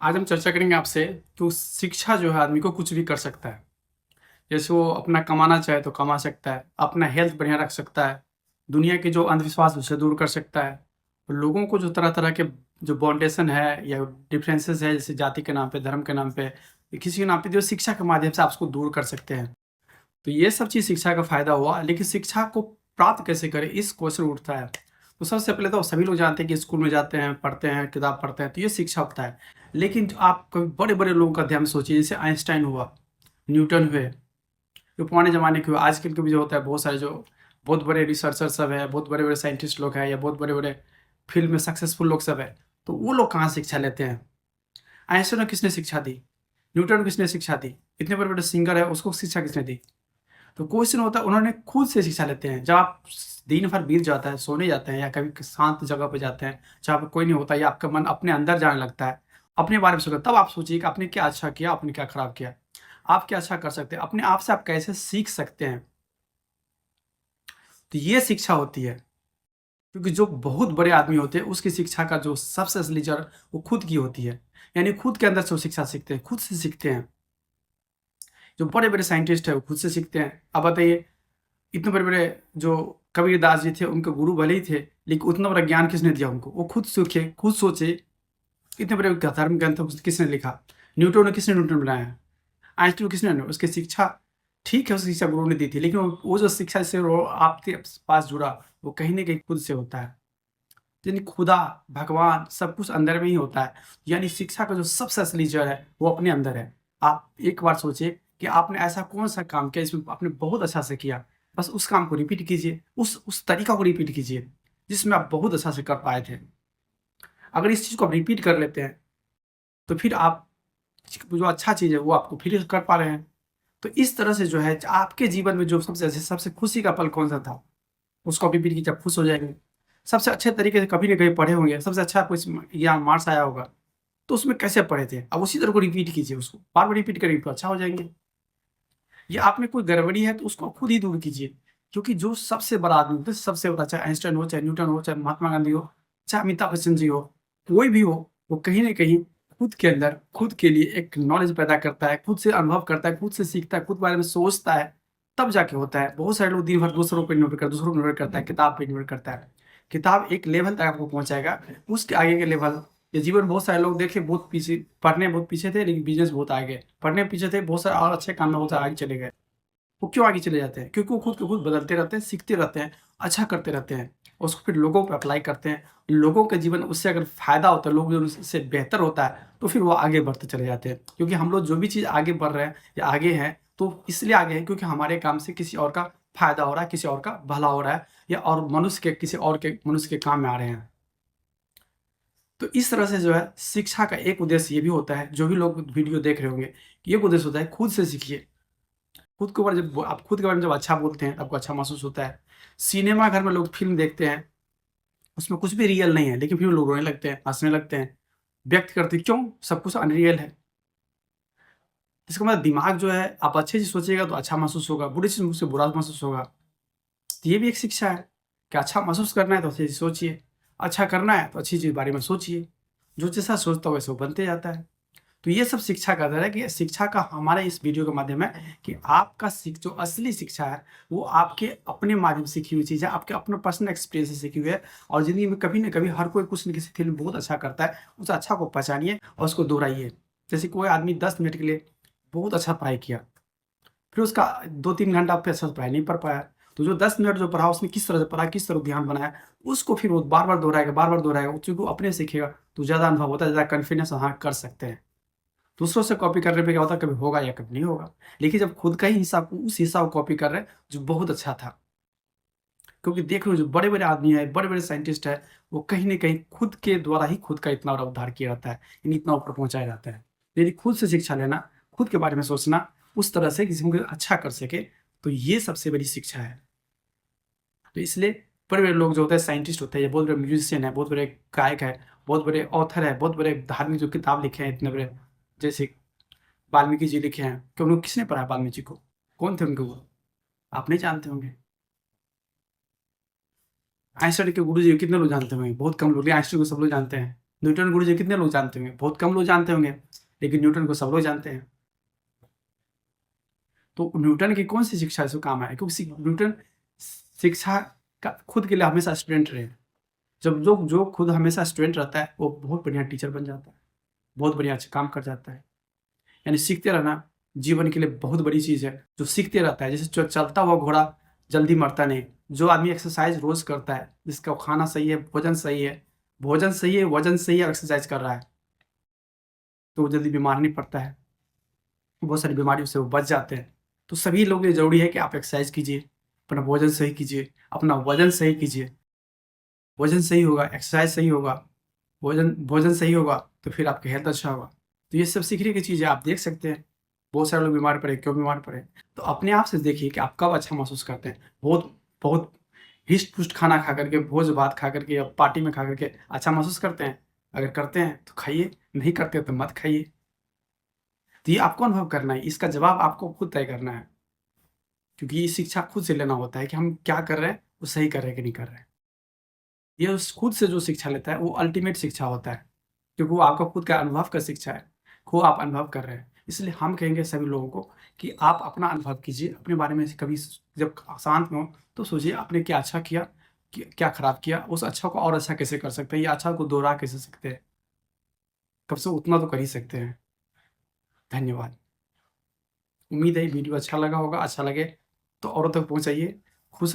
आज हम चर्चा करेंगे आपसे कि शिक्षा जो है आदमी को कुछ भी कर सकता है। जैसे वो अपना कमाना चाहे तो कमा सकता है, अपना हेल्थ बढ़िया रख सकता है, दुनिया के जो अंधविश्वास है उसे दूर कर सकता है। और लोगों को जो तरह-तरह के जो बाउंडेशन है या डिफरेंसेस है जैसे जाति के नाम पे, धर्म के नाम पे, या किसी के नाम पे जो शिक्षा के माध्यम से आप उसको दूर कर सकते हैं। तो ये सब चीज़ शिक्षा का फ़ायदा हुआ, लेकिन शिक्षा को प्राप्त कैसे करें इस क्वेश्चन उठता है। तो सबसे पहले तो सभी लोग जानते हैं कि स्कूल में जाते हैं, पढ़ते हैं, किताब पढ़ते हैं, तो ये शिक्षा होता है। लेकिन जो आप कभी बड़े-बड़े लोगों का ध्यान सोचिए, जैसे आइंस्टाइन हुआ, न्यूटन हुए, जो पुराने ज़माने के हुए, आजकल के भी जो होता है बहुत सारे जो बहुत बड़े रिसर्चर सब हैं, बहुत बड़े-बड़े साइंटिस्ट लोग हैं या बहुत बड़े-बड़े फ़ील्ड में सक्सेसफुल लोग सब हैं, तो वो लोग कहाँ शिक्षा लेते हैं? आइंस्टाइन को किसने शिक्षा दी? न्यूटन को किसने शिक्षा दी? इतने बड़े-बड़े सिंगर हैं, उसको शिक्षा किसने दी? तो क्वेश्चन होता है उन्होंने खुद से शिक्षा लेते हैं। जब आप दिन भर बीत जाता है, सोने जाते हैं या कभी शांत जगह पे जाते हैं, जहाँ पे कोई नहीं होता या आपका मन अपने अंदर जाने लगता है, अपने बारे में सोचो, तब आप सोचिए कि आपने क्या अच्छा किया, आपने क्या खराब किया। आप क्या अच्छा कर सकते हैं, अपने आप से आप कैसे सीख सकते हैं। तो ये शिक्षा होती है, क्योंकि जो बहुत बड़े आदमी होते हैं, उसकी शिक्षा का जो सबसे असली जड़ वो खुद की होती है। यानी खुद के अंदर से वो शिक्षा सीखते हैं, खुद से सीखते हैं। जो बड़े-बड़े साइंटिस्ट हैं, वो खुद से सीखते हैं। आप बताइए इतने बड़े-बड़े जो कबीरदास जी थे, उनके गुरु भले ही थे, लेकिन उतना बड़ा ज्ञान किसने दिया उनको? वो खुद सीखे, खुद सोचे। इतने बड़े धर्म ग्रंथ उसने किसने लिखा? न्यूटन ने किसने न्यूटन बनाया? आइंस्टीन को किसने उसकी शिक्षा ठीक है, उसकी शिक्षा गुरु ने दी थी, लेकिन वो जो शिक्षा से वो आपके पास जुड़ा, वो कहीं न कहीं खुद से होता है। यानी खुदा, भगवान सब कुछ अंदर में ही होता है। यानी शिक्षा का जो सबसे असली जड़ है, वो अपने अंदर है। आप एक बार सोचिए कि आपने ऐसा कौन-सा काम किया जिसमें आपने बहुत अच्छा से किया। बस उस काम को रिपीट कीजिए, उस तरीका को रिपीट कीजिए, जिसमें आप बहुत अच्छा से कर पाए थे। अगर इस चीज़ को आप रिपीट कर लेते हैं, तो फिर आप जो अच्छा चीज़ है, वो आपको फिर कर पा रहे हैं। तो इस तरह से जो है आपके जीवन में जो सबसे खुशी का पल कौन-सा था? उसको आप रिपीट कीजिए, आप खुश हो जाएँगे। सबसे अच्छे तरीके से कभी न कभी पढ़े होंगे, सबसे अच्छा आपको इसमें या मार्क्स आया होगा, तो उसमें कैसे पढ़े थे? अब उसी तरह को रिपीट कीजिए उसको, बार-बार रिपीट करेंगे तो अच्छा हो जाएँगे। या आप में कोई गड़बड़ी है तो उसको आप खुद ही दूर कीजिए, क्योंकि जो सबसे बड़ा आदमी होता है, सबसे बड़ा चाहे आइंस्टाइन हो, चाहे न्यूटन हो, चाहे महात्मा गांधी हो, चाहे अमिताभ बच्चन जी हो, कोई भी हो, वो कहीं न कहीं खुद के अंदर, खुद के लिए एक नॉलेज पैदा करता है, खुद से अनुभव करता है, खुद से सीखता है, खुद के बारे में सोचता है, तब जाके होता है। बहुत सारे लोग दिन भर दूसरों पे निर्भर करता है, किताब पे निर्भर करता है। किताब एक लेवल तक आपको पहुँचाएगा, उसके आगे के लेवल ये जीवन में बहुत सारे लोग देखे बहुत पीछे पढ़ने में बहुत पीछे थे, लेकिन बिज़नेस बहुत आगे। पढ़ने में पीछे थे, बहुत सारे और अच्छे काम में बहुत आगे चले गए। वो क्यों आगे चले जाते हैं? क्योंकि वो खुद को खुद बदलते रहते हैं, सीखते रहते हैं, अच्छा करते रहते हैं, उसको फिर लोगों पे अप्लाई करते हैं। लोगों के जीवन में उससे अगर फ़ायदा होता है, लोग जो उससे बेहतर होता है, तो फिर वो आगे बढ़ते चले जाते हैं। क्योंकि हम लोग जो भी चीज़ आगे बढ़ रहे हैं या आगे हैं, तो इसलिए आगे हैं क्योंकि हमारे काम से किसी और का फ़ायदा हो रहा है, किसी और का भला हो रहा है या और मनुष्य के किसी और के मनुष्य के काम में आ रहे हैं। तो इस तरह से जो है शिक्षा का एक उद्देश्य ये भी होता है, जो भी लोग वीडियो देख रहे होंगे, ये उद्देश्य होता है खुद से सीखिए। खुद के ऊपर जब आप खुद के बारे में जब अच्छा बोलते हैं, आपको अच्छा महसूस होता है। सिनेमा घर में लोग फ़िल्म देखते हैं, उसमें कुछ भी रियल नहीं है, लेकिन फिर वो लोग रोने लगते हैं, हँसने लगते हैं, व्यक्त करते हैं, क्यों? सब कुछ अनरियल है। इसका मतलब दिमाग जो है, आप अच्छी चीज़ सोचिएगा तो अच्छा महसूस होगा, बुरी चीज़ से बुरा महसूस होगा। तो ये भी एक शिक्षा है कि अच्छा महसूस करना है तो अच्छी चीज़ सोचिए, अच्छा करना है तो अच्छी चीज़ के बारे में सोचिए। जो जैसा सोचता है वैसे वो बनते जाता है। तो ये सब शिक्षा का आधार है कि शिक्षा का हमारे इस वीडियो का माध्यम है कि आपका जो असली शिक्षा है वो आपके अपने माध्यम से सीखी हुई चीज़ है, आपके अपने पर्सनल एक्सपीरियंस से सीखी हुई है। और ज़िंदगी में कभी न कभी हर कोई कुछ न किसी फील्ड में बहुत अच्छा करता है, उस अच्छा को पहचानिए और उसको दोहराइए। जैसे कोई आदमी 10 मिनट के लिए बहुत अच्छा पढ़ाई किया, फिर उसका 2-3 घंटा पे अच्छा से पढ़ाई नहीं पढ़ पाया, तो जो 10 मिनट जो पढ़ा उसने किस तरह से पढ़ा, किस तरह ध्यान बनाया, उसको फिर वो बार-बार दोहराएगा, चूँकि वो अपने सीखेगा तो ज़्यादा अनुभव होता है, ज़्यादा कॉन्फिडेंस हाँ, कर सकते हैं। दूसरों से कॉपी करने पे क्या होता है, कभी होगा या कभी नहीं होगा। लेकिन जब खुद का ही हिस्सा उस हिस्सा को कॉपी कर रहे हैं, जो बहुत अच्छा था। क्योंकि देख लो जो बड़े-बड़े आदमी हैं, बड़े-बड़े साइंटिस्ट हैं, वो कहीं न कहीं खुद के द्वारा ही खुद का इतना बड़ा उद्धार किया जाता है, यानी इतना ऊपर पहुँचाया जाता है। यदि खुद से शिक्षा लेना, खुद के बारे में सोचना, उस तरह से किसी को अच्छा कर सके, तो ये सबसे बड़ी शिक्षा है। तो इसलिए बड़े-बड़े लोग जो होते हैं साइंटिस्ट होते हैं या बहुत बड़े म्यूजिशियन हैं, बहुत बड़े गायक हैं, बहुत बड़े ऑथर हैं, बहुत बड़े धार्मिक जो किताब लिखे हैं इतने बड़े, जैसे वाल्मीकि जी लिखे हैं, तो उनको किसने पढ़ा वाल्मीकि जी को? कौन थे उनके गुरु? आप नहीं जानते होंगे। आइंस्टाइन के गुरु जी कितने लोग जानते होंगे? बहुत कम लोग, लेकिन आइंस्टाइन को सब लोग जानते हैं। न्यूटन गुरु जी कितने लोग जानते होंगे? बहुत कम लोग जानते होंगे, लेकिन न्यूटन को सब लोग जानते हैं। तो न्यूटन की कौन सी शिक्षा इसको काम आए? क्योंकि न्यूटन शिक्षा का खुद के लिए हमेशा स्टूडेंट रहे। जब जो खुद हमेशा स्टूडेंट रहता है वो बहुत बढ़िया टीचर बन जाता है, बहुत बढ़िया अच्छा काम कर जाता है। यानी सीखते रहना जीवन के लिए बहुत बड़ी चीज़ है। जो सीखते रहता है, जैसे जो चलता हुआ घोड़ा जल्दी मरता नहीं। जो आदमी एक्सरसाइज रोज करता है, जिसका खाना सही है, भोजन सही है, वजन सही है, एक्सरसाइज कर रहा है, तो वो जल्दी बीमार नहीं पड़ता है। बहुत सारी बीमारियों से वो बच जाते हैं। तो सभी लोग ये ज़रूरी है कि आप एक्सरसाइज कीजिए, अपना भोजन सही कीजिए, अपना वजन सही कीजिए। वजन सही होगा, एक्सरसाइज सही होगा, भोजन सही होगा, तो फिर आपका हेल्थ अच्छा होगा। तो ये सब सीखने की चीज़ है, आप देख सकते हैं। बहुत सारे लोग बीमार पड़े, क्यों बीमार पड़े? तो अपने आप से देखिए कि आप कब अच्छा महसूस करते हैं। बहुत बहुत हिष्ट-पुष्ट खाना खा करके, भोज-भात खा करके या पार्टी में खा करके अच्छा महसूस करते हैं? अगर करते हैं तो खाइए, नहीं करते तो मत खाइए। तो ये आपको अनुभव करना है, इसका जवाब आपको खुद तय करना है। क्योंकि ये शिक्षा खुद से लेना होता है कि हम क्या कर रहे हैं, वो सही कर रहे हैं कि नहीं कर रहे हैं। ये उस खुद से जो शिक्षा लेता है वो अल्टीमेट शिक्षा होता है, क्योंकि वो आपका खुद का अनुभव का शिक्षा है, वो आप अनुभव कर रहे हैं। इसलिए हम कहेंगे सभी लोगों को कि आप अपना अनुभव कीजिए, अपने बारे में कभी जब शांत में हो तो सोचिए आपने क्या अच्छा किया, क्या खराब किया, उस अच्छा को और अच्छा कैसे कर सकते हैं, या अच्छा को दोहरा कैसे सकते हैं। कम से कम उतना तो कर ही सकते हैं। धन्यवाद। उम्मीद है ये वीडियो अच्छा लगा होगा, अच्छा लगे तो औरों तक पहुँचाइए। खुश